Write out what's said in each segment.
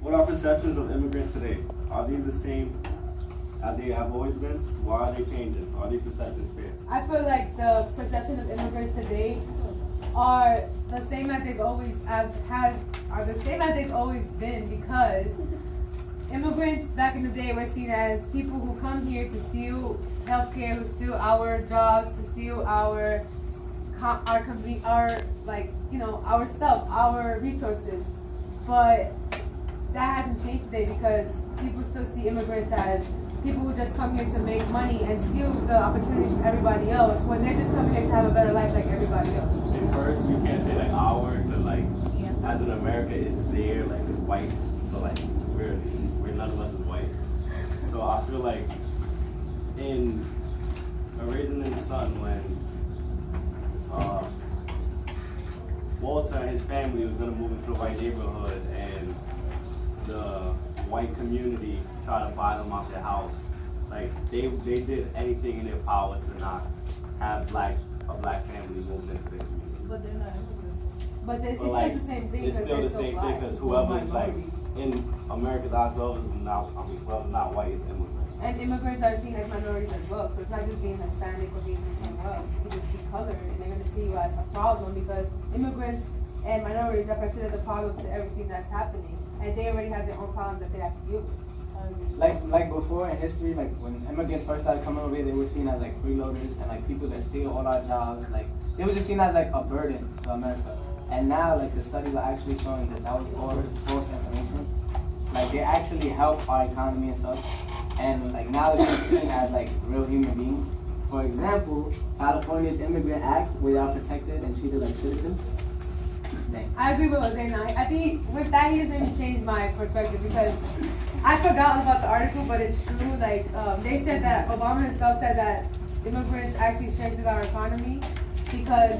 what are perceptions of immigrants today? Are these the same as they have always been? Why are they changing? Are these perceptions fair? I feel like the perception of immigrants today are the same as they've always are the same as they've always been, because immigrants back in the day were seen as people who come here to steal healthcare, who steal our jobs, to steal our our stuff, our resources. But that hasn't changed today, because people still see immigrants as people who just come here to make money and steal the opportunities from everybody else, when they're just coming here to have a better life like everybody else. At first, we can't say like our, but like as in America, it's there, like it's whites. So like we're none of us is white. So I feel like in A Raisin in the Sun, when Walter and his family was gonna move into the white neighborhood, and the white community tried to buy them off their house, like they did anything in their power to not have a black family moving into their community. But they're not immigrants. But it's like, still the same thing. It's still the same thing, because whoever's like in America's eyes, whoever's not white is immigrant. And immigrants are seen as minorities as well, so it's not just being Hispanic or being from somewhere else. You can just be colored, and they're going to see you as a problem, because immigrants and minorities are considered the problem to everything that's happening, and they already have their own problems that they have to deal with. Like before in history, like when immigrants first started coming over here, they were seen as like freeloaders and like people that steal all our jobs. Like they were just seen as like a burden to America. And now like the studies are actually showing that was all false information. Like they actually help our economy and stuff. And like now they're being seen as like real human beings. For example, California's Immigrant Act, where they are protected and treated like citizens. Dang. I agree with Jose now. I think with that he just made me change my perspective, because I forgot about the article, but it's true. Like they said that Obama himself said that immigrants actually strengthen our economy, because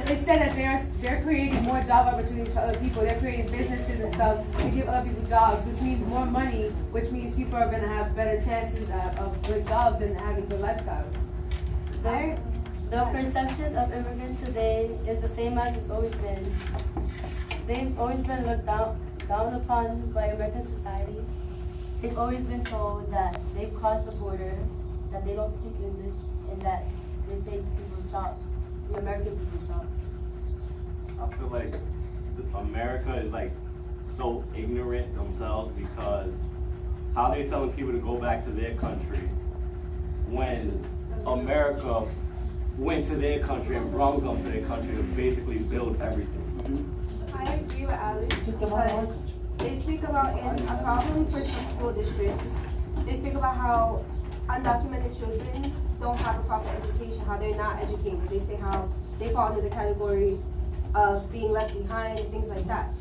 they said that they're creating more job opportunities for other people. They're creating businesses and stuff to give other people jobs, which means more money, which means people are going to have better chances of good jobs and having good lifestyles. The perception of immigrants today is the same as it's always been. They've always been looked down upon by American society. They've always been told that they've crossed the border, that they don't speak English, and that they take people's jobs, the American people's jobs. I feel like America is like so ignorant themselves, because how they telling people to go back to their country when America went to their country and brought them to their country to basically build everything. I agree with Alex, because they speak about in a problem for some school districts. They speak about how undocumented children don't have a proper education, how they're not educated. They say how they fall under the category of being left behind and things like that.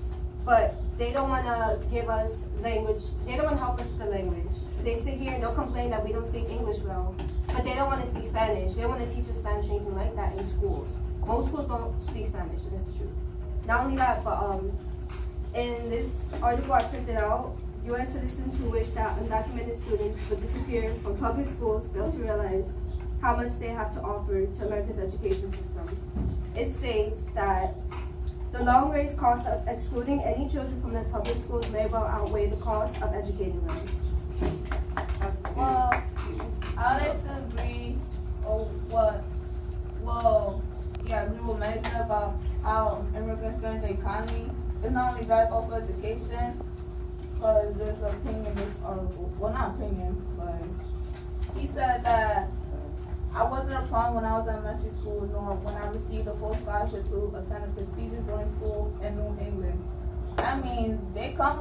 But they don't want to give us language. They don't want to help us with the language. They sit here and they'll complain that we don't speak English well, but they don't want to speak Spanish. They don't want to teach us Spanish or anything like that in schools. Most schools don't speak Spanish, and it's the truth. Not only that, but in this article I printed out, U.S. citizens who wish that undocumented students would disappear from public schools fail to realize how much they have to offer to America's education system. It states that the long-range cost of excluding any children from the public schools may well outweigh the cost of educating them. Well, I like to agree I agree with Madison about how immigrants strengthen the economy. It's not only that, also education, because there's an opinion in this article. Well, not opinion, but he said that I wasn't a problem when I was in elementary school, nor when I received a full scholarship to attend a prestigious boarding school in New England. That means they come,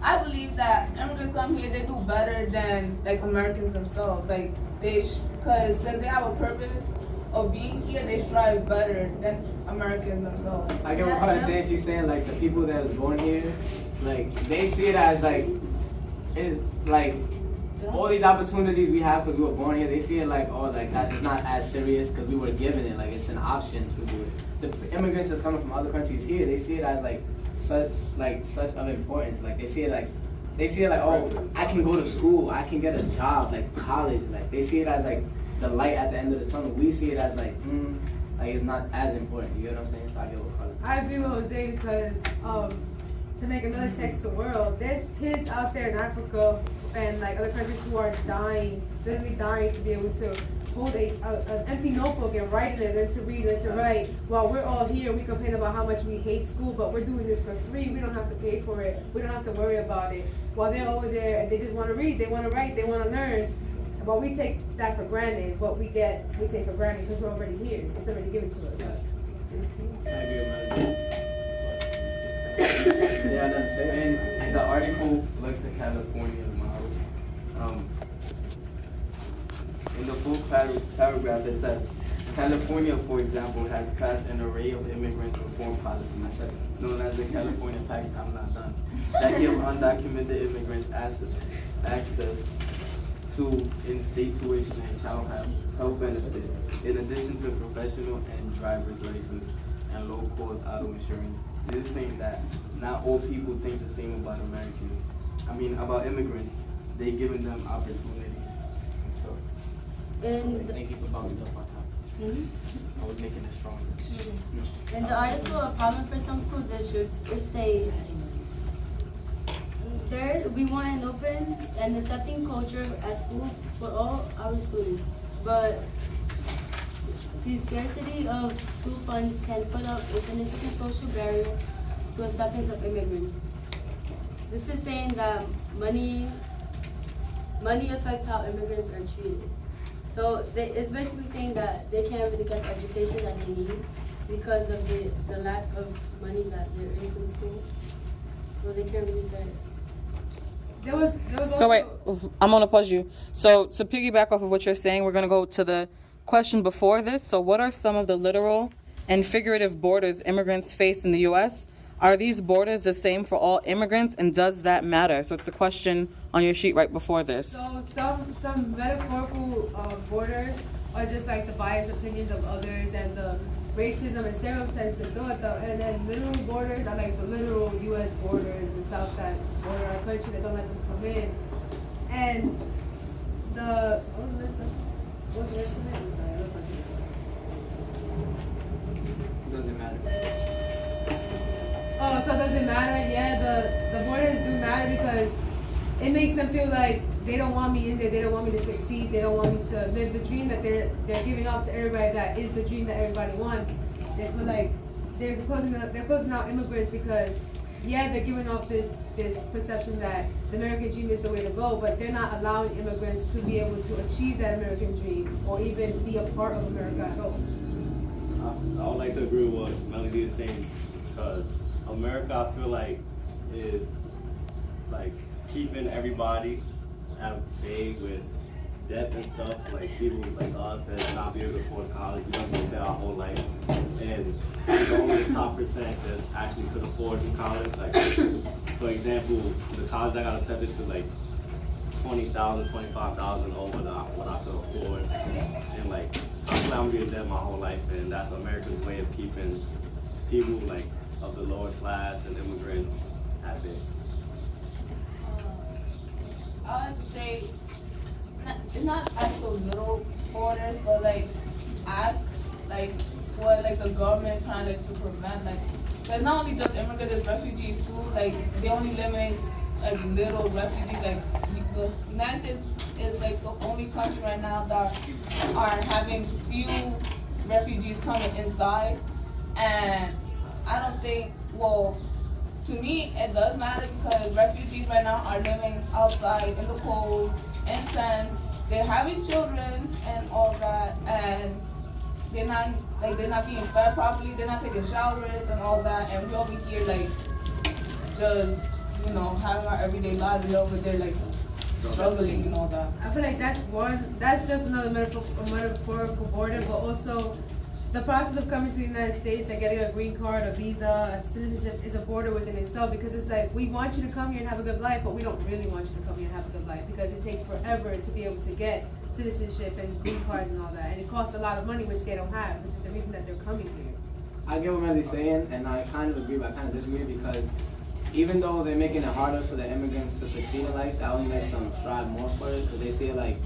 I believe that immigrants come here, they do better than, Americans themselves. Because since they have a purpose of being here, they strive better than Americans themselves. I get what I'm saying. She's saying, the people that was born here, they see it as, all these opportunities we have because we were born here, they see it that it's not as serious because we were given it, it's an option to do it. The immigrants that's coming from other countries here, they see it as, such of importance. They see it oh, I can go to school, I can get a job, college. They see it as the light at the end of the tunnel. We see it as it's not as important. You know what I'm saying? So I get what color. I agree with Jose, because to make another text to world. There's kids out there in Africa and like other countries who are dying, literally dying to be able to hold an empty notebook and write in it and to read and to write. While we're all here, we complain about how much we hate school, but we're doing this for free. We don't have to pay for it. We don't have to worry about it. While they're over there and they just want to read, they want to write, they want to learn. But we take that for granted. What we get, we take for granted because we're already here. It's already given to us. I agree with Melody. Yeah, nothing to say. And the article looked to California's model. In the full paragraph, it said, California, for example, has passed an array of immigrant reform policies, known as the California Pact, I'm not done, that give undocumented immigrants access to in-state tuition and child health benefits, in addition to professional and driver's license and low-cost auto insurance. This is saying that not all people think the same about about immigrants. They giving them opportunities and stuff. In Thank you for bouncing up on top. I was making it stronger. In the article, a problem for some school districts, it states, third, we want an open and accepting culture at school for all our students, but the scarcity of school funds can put up a significant social barrier to acceptance of immigrants. This is saying that money affects how immigrants are treated. So it's basically saying that they can't really get the education that they need because of the lack of money that there is in school. So they can't really get it. There was So wait, I'm gonna pause you. So to piggyback off of what you're saying, we're gonna go to the question before this. So what are some of the literal and figurative borders immigrants face in the U.S.? Are these borders the same for all immigrants, and does that matter? So it's the question on your sheet right before this. So some metaphorical borders are just like the biased opinions of others and the racism and stereotypes that throw at them. And then literal borders are like the literal U.S. borders and stuff that border our country that don't let them come in. And the what was the rest of it? I'm sorry, I lost my train of thought. It doesn't matter. Oh, so does it matter? Yeah, the borders do matter because it makes them feel like they don't want me in there. They don't want me to succeed. They don't want me to live the dream that they're giving out to everybody. That is the dream that everybody wants. They feel like they're closing out immigrants because they're giving off this perception that the American dream is the way to go, but they're not allowing immigrants to be able to achieve that American dream or even be a part of America at all. I would like to agree with what Melody is saying because America, I feel like, is like keeping everybody at bay with debt and stuff. Like people like us that not be able to afford college, we don't get that our whole life, and it's only the top percent that actually could afford to college. Like for example, the college I got accepted to like $20,000, $25,000 over what I could afford, and like I feel like I'm gonna be in debt my whole life, and that's America's way of keeping people like of the lower class and immigrants at bay. I like to say, it's not actual little borders, but like acts, like what like the government's trying to prevent, like, but not only just immigrants, there's refugees too. Like they only limit like little refugees. Like the United States is like the only country right now that are having few refugees coming inside, and I don't think, well, to me, it does matter because refugees right now are living outside in the cold, in tents. They're having children and all that, and they're not being fed properly. They're not taking showers and all that, and we're over here like just having our everyday lives. We're over there like struggling and all that. I feel like that's just another metaphorical border, but also the process of coming to the United States and getting a green card, a visa, a citizenship is a border within itself because it's like, we want you to come here and have a good life, but we don't really want you to come here and have a good life because it takes forever to be able to get citizenship and green cards and all that. And it costs a lot of money, which they don't have, which is the reason that they're coming here. I get what Melly's saying, and I kind of agree, but I kind of disagree because even though they're making it harder for the immigrants to succeed in life, that only makes them strive more for it because they say like,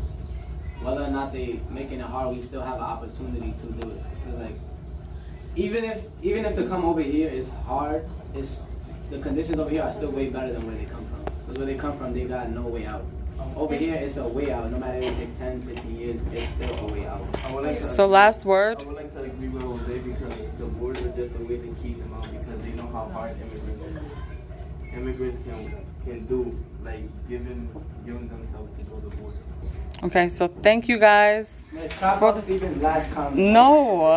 whether or not they making it hard, we still have an opportunity to do it. Because like, even if to come over here is hard, it's the conditions over here are still way better than where they come from. Because where they come from, they got no way out. Over here, it's a way out. No matter if it takes 10, 15 years, it's still a way out. I would like to So last word. I would like to agree with Jose because the borders are just a way to keep them out because they know how hard immigrants can do, like giving themselves to go to the border. Okay, so thank you guys. Let's talk about Stephen's last comment. No.